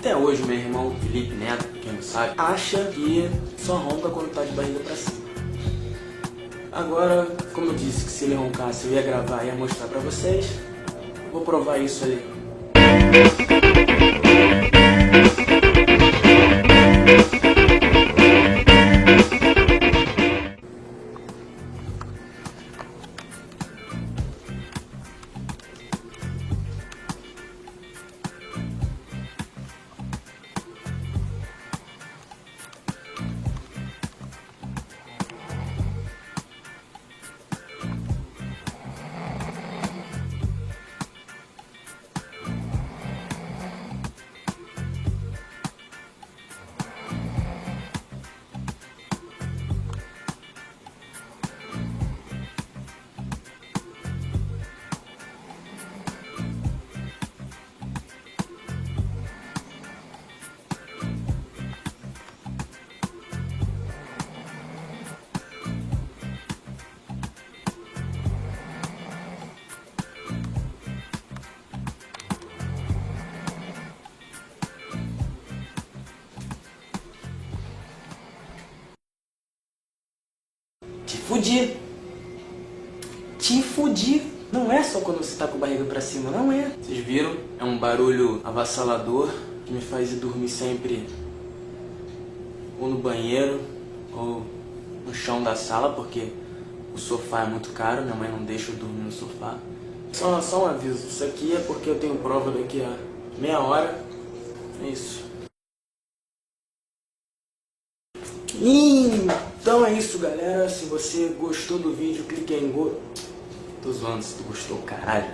Até hoje meu irmão Felipe Neto, quem não sabe, acha que só ronca quando tá de barriga pra cima. Agora, como eu disse que se ele roncasse eu ia gravar e ia mostrar pra vocês, vou provar isso ali. Te fudi. Te fudi. Não é só quando você tá com a barriga pra cima, não é. Vocês viram? É um barulho avassalador que me faz ir dormir sempre ou no banheiro ou no chão da sala, porque o sofá é muito caro, minha mãe não deixa eu dormir no sofá. Só um aviso, isso aqui é porque eu tenho prova daqui a meia hora. É isso. Então é isso, galera. Se você gostou do vídeo, clique em Tô zoando se tu gostou, caralho.